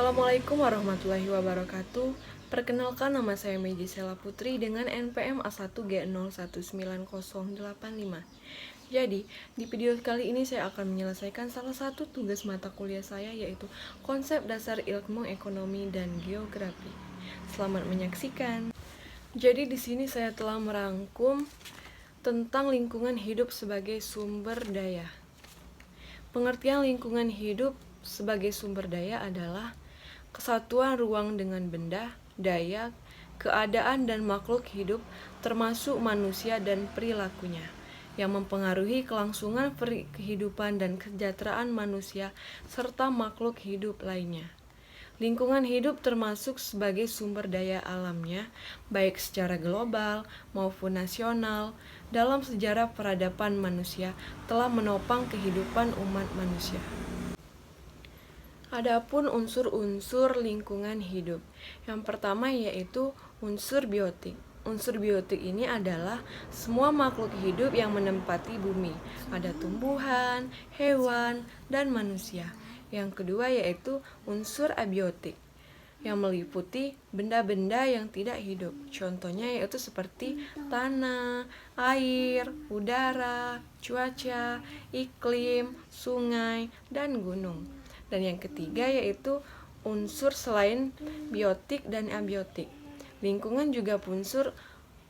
Assalamualaikum warahmatullahi wabarakatuh. Perkenalkan, nama saya Meji Sela Putri dengan NPM A1G019085. Jadi, di video kali ini saya akan menyelesaikan salah satu tugas mata kuliah saya, yaitu konsep dasar ilmu ekonomi dan geografi. Selamat menyaksikan. Jadi di sini saya telah merangkum tentang lingkungan hidup sebagai sumber daya. Pengertian lingkungan hidup sebagai sumber daya adalah kesatuan ruang dengan benda, daya, keadaan dan makhluk hidup termasuk manusia dan perilakunya yang mempengaruhi kelangsungan kehidupan dan kesejahteraan manusia serta makhluk hidup lainnya. Lingkungan hidup termasuk sebagai sumber daya alamnya, baik secara global maupun nasional. Dalam sejarah peradaban manusia telah menopang kehidupan umat manusia. Adapun unsur-unsur lingkungan hidup. Yang pertama yaitu unsur biotik. Unsur biotik ini adalah semua makhluk hidup yang menempati bumi. Ada tumbuhan, hewan, dan manusia. Yang kedua yaitu unsur abiotik, yang meliputi benda-benda yang tidak hidup. Contohnya yaitu seperti tanah, air, udara, cuaca, iklim, sungai, dan gunung. Dan yang ketiga yaitu unsur selain biotik dan abiotik. Lingkungan juga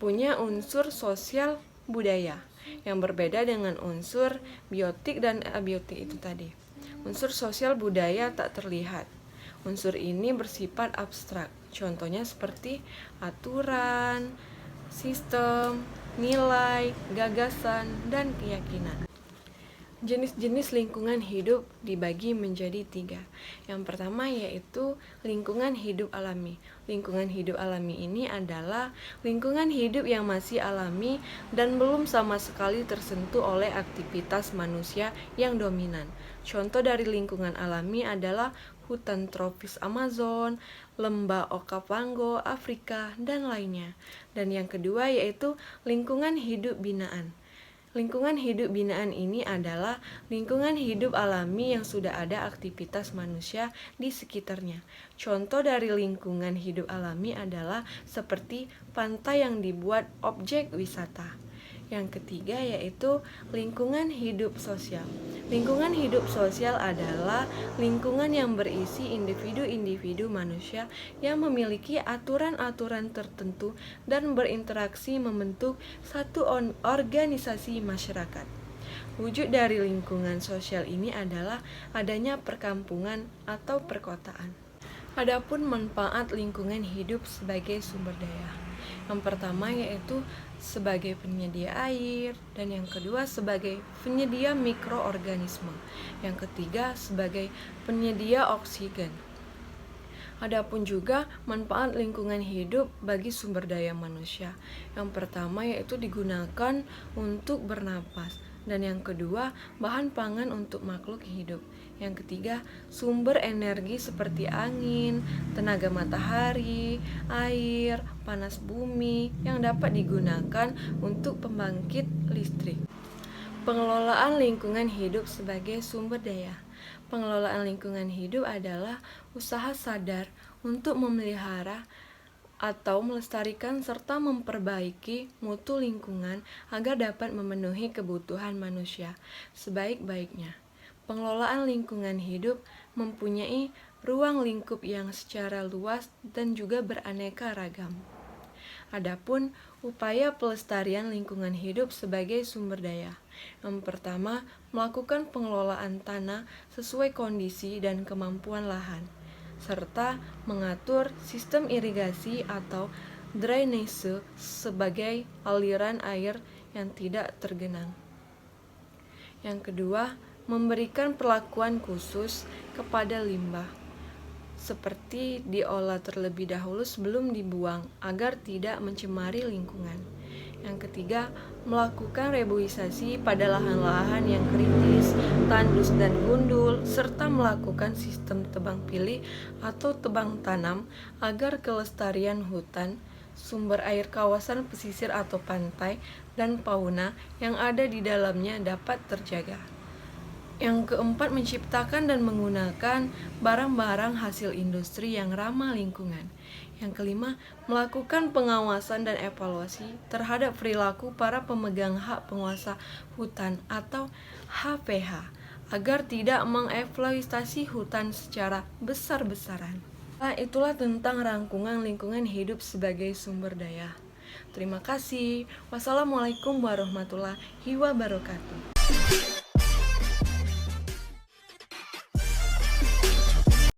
punya unsur sosial budaya yang berbeda dengan unsur biotik dan abiotik itu tadi. Unsur sosial budaya tak terlihat. Unsur ini bersifat abstrak. Contohnya seperti aturan, sistem, nilai, gagasan, dan keyakinan. Jenis-jenis lingkungan hidup dibagi menjadi 3. Yang pertama yaitu lingkungan hidup alami. Lingkungan hidup alami ini adalah lingkungan hidup yang masih alami dan belum sama sekali tersentuh oleh aktivitas manusia yang dominan. Contoh dari lingkungan alami adalah hutan tropis Amazon, lembah Okavango, Afrika, dan lainnya. Dan yang kedua yaitu lingkungan hidup binaan. Lingkungan hidup binaan ini adalah lingkungan hidup alami yang sudah ada aktivitas manusia di sekitarnya. Contoh dari lingkungan hidup alami adalah seperti pantai yang dibuat objek wisata. Yang ketiga yaitu lingkungan hidup sosial. Lingkungan hidup sosial adalah lingkungan yang berisi individu-individu manusia yang memiliki aturan-aturan tertentu dan berinteraksi membentuk satu organisasi masyarakat. Wujud dari lingkungan sosial ini adalah adanya perkampungan atau perkotaan. Adapun manfaat lingkungan hidup sebagai sumber daya. Yang pertama yaitu sebagai penyedia air, dan yang kedua sebagai penyedia mikroorganisme. Yang ketiga sebagai penyedia oksigen. Adapun juga manfaat lingkungan hidup bagi sumber daya manusia. Yang pertama yaitu digunakan untuk bernapas, dan yang kedua bahan pangan untuk makhluk hidup. Yang ketiga sumber energi seperti angin, tenaga matahari, air, panas bumi yang dapat digunakan untuk pembangkit listrik. Pengelolaan lingkungan hidup sebagai sumber daya. Pengelolaan lingkungan hidup adalah usaha sadar untuk memelihara atau melestarikan serta memperbaiki mutu lingkungan agar dapat memenuhi kebutuhan manusia sebaik-baiknya. Pengelolaan lingkungan hidup mempunyai ruang lingkup yang secara luas dan juga beraneka ragam. Adapun upaya pelestarian lingkungan hidup sebagai sumber daya. Yang pertama, melakukan pengelolaan tanah sesuai kondisi dan kemampuan lahan, serta mengatur sistem irigasi atau drainase sebagai aliran air yang tidak tergenang. Yang kedua, memberikan perlakuan khusus kepada limbah, seperti diolah terlebih dahulu sebelum dibuang agar tidak mencemari lingkungan. Yang ketiga, melakukan reboisasi pada lahan-lahan yang kritis, tandus dan gundul, serta melakukan sistem tebang pilih atau tebang tanam agar kelestarian hutan, sumber air kawasan pesisir atau pantai, dan fauna yang ada di dalamnya dapat terjaga. Yang keempat, menciptakan dan menggunakan barang-barang hasil industri yang ramah lingkungan. Yang kelima, melakukan pengawasan dan evaluasi terhadap perilaku para pemegang hak penguasa hutan atau HPH agar tidak mengeksploitasi hutan secara besar-besaran. Nah, itulah tentang rangkuman lingkungan hidup sebagai sumber daya. Terima kasih. Wassalamualaikum warahmatullahi wabarakatuh.